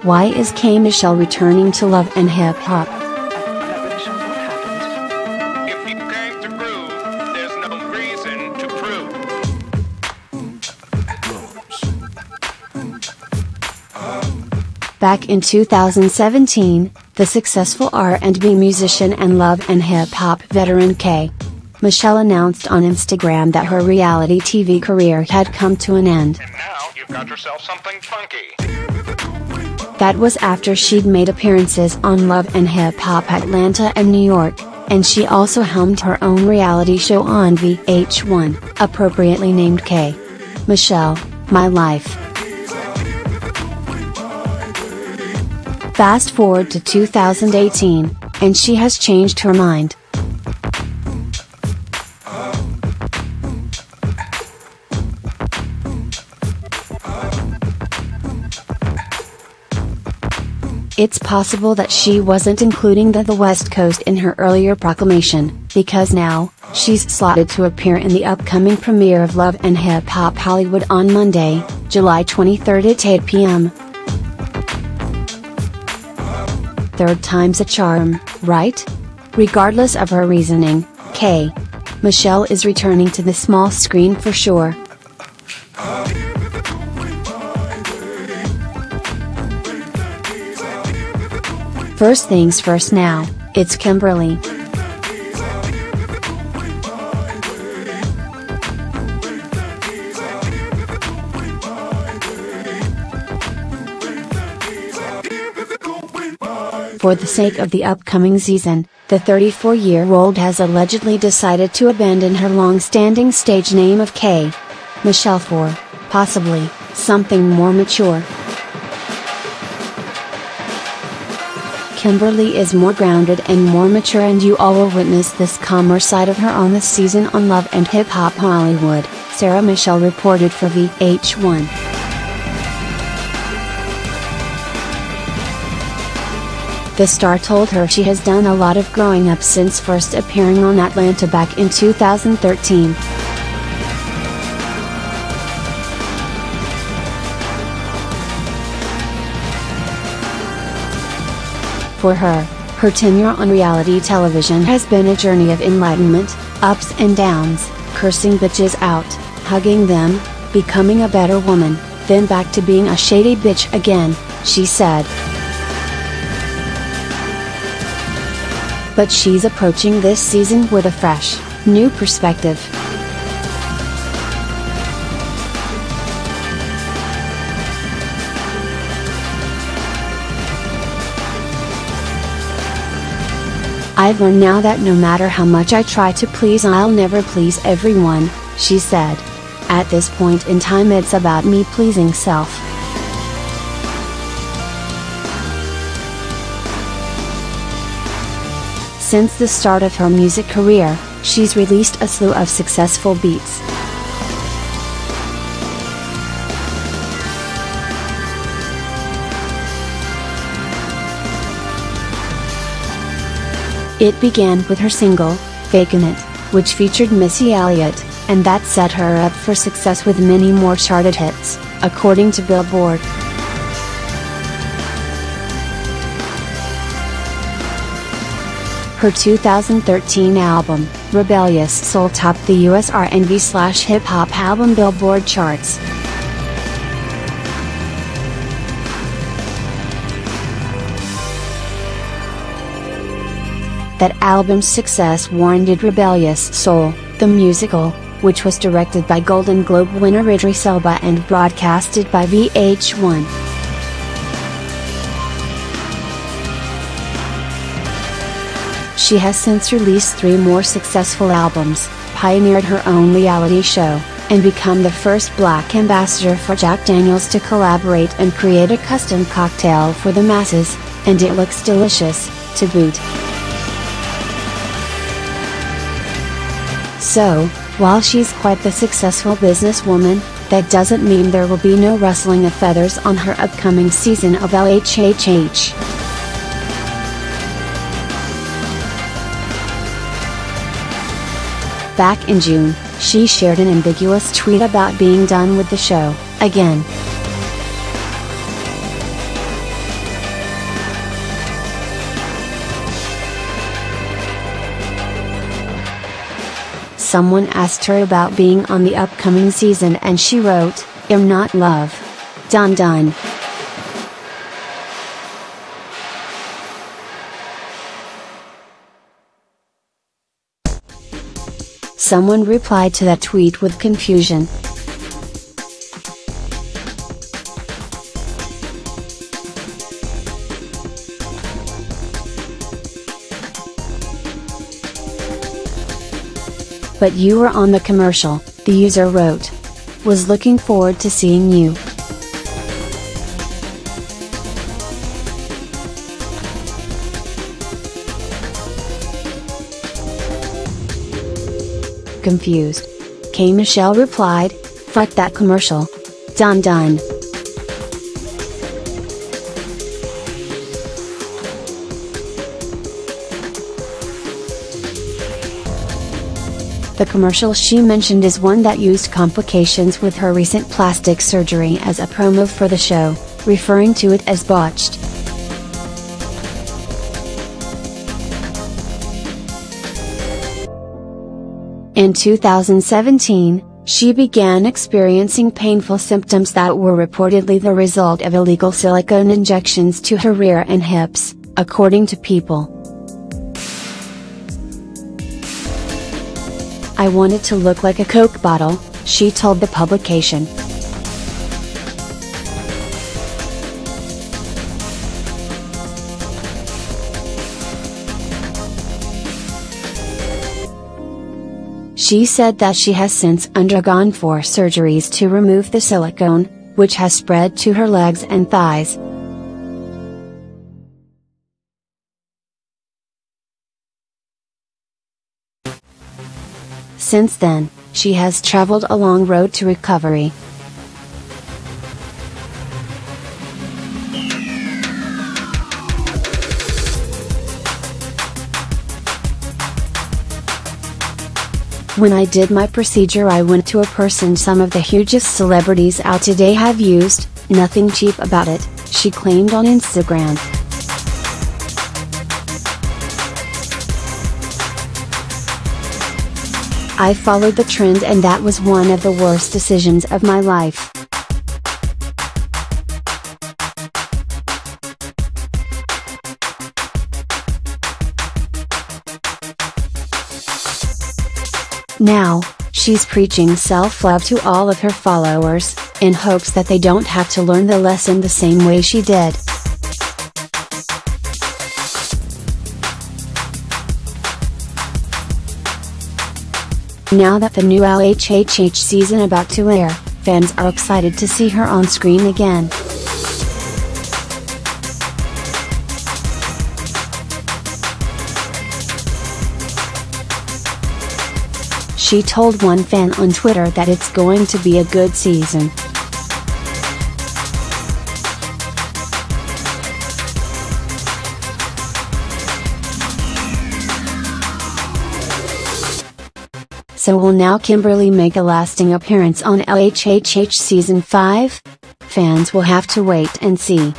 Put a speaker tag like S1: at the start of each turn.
S1: Why is K Michelle returning to Love and Hip Hop?
S2: If you came to groove, there's no reason to prove.
S1: Back in 2017, the successful R&B musician and Love and Hip Hop veteran K Michelle announced on Instagram that her reality TV career had come to an end.
S2: And now you've got yourself something funky.
S1: That was after she'd made appearances on Love and Hip Hop Atlanta and New York, and she also helmed her own reality show on VH1, appropriately named K Michelle, My Life. Fast forward to 2018, and she has changed her mind. It's possible that she wasn't including the West Coast in her earlier proclamation, because now, she's slotted to appear in the upcoming premiere of Love and Hip Hop Hollywood on Monday, July 23 at 8 p.m. Third time's a charm, right? Regardless of her reasoning, K Michelle is returning to the small screen for sure. First things first now, it's Kimberly. For the sake of the upcoming season, the 34-year-old has allegedly decided to abandon her long-standing stage name of K Michelle for, possibly, something more mature. Kimberly is more grounded and more mature, and you all will witness this calmer side of her on this season on Love and Hip Hop Hollywood, Sarah Michelle reported for VH1. The star told her she has done a lot of growing up since first appearing on Atlanta back in 2013. For her tenure on reality television has been a journey of enlightenment, ups and downs, cursing bitches out, hugging them, becoming a better woman, then back to being a shady bitch again, she said. But she's approaching this season with a fresh, new perspective. I've learned now that no matter how much I try to please, I'll never please everyone, she said. At this point in time, it's about me pleasing self. Since the start of her music career, she's released a slew of successful beats. It began with her single, Fakin' It, which featured Missy Elliott, and that set her up for success with many more charted hits, according to Billboard. Her 2013 album, Rebellious Soul, topped the US R&B/hip hop album Billboard charts. That album's success warranted Rebellious Soul, the musical, which was directed by Golden Globe winner Idris Elba and broadcasted by VH1. She has since released 3 more successful albums, pioneered her own reality show, and become the first Black ambassador for Jack Daniels to collaborate and create a custom cocktail for the masses, and it looks delicious, to boot. So, while she's quite the successful businesswoman, that doesn't mean there will be no rustling of feathers on her upcoming season of LHHH. Back in June, she shared an ambiguous tweet about being done with the show, again. Someone asked her about being on the upcoming season and she wrote, "I'm not love. Done done." Someone replied to that tweet with confusion. "But you were on the commercial," the user wrote. "Was looking forward to seeing you." Confused, K. Michelle replied, "Fuck that commercial. Done done." The commercial she mentioned is one that used complications with her recent plastic surgery as a promo for the show, referring to it as botched. In 2017, she began experiencing painful symptoms that were reportedly the result of illegal silicone injections to her rear and hips, according to People. "I wanted to look like a Coke bottle," she told the publication. She said that she has since undergone 4 surgeries to remove the silicone, which has spread to her legs and thighs. Since then, she has traveled a long road to recovery. "When I did my procedure, I went to a person some of the hugest celebrities out today have used, nothing cheap about it," she claimed on Instagram. "I followed the trend and that was one of the worst decisions of my life. Now, she's preaching self-love to all of her followers, in hopes that they don't have to learn the lesson the same way she did. Now that the new LHHH season about to air, fans are excited to see her on screen again. She told one fan on Twitter that it's going to be a good season. So will now Kimberly make a lasting appearance on LHHH Season 5? Fans will have to wait and see.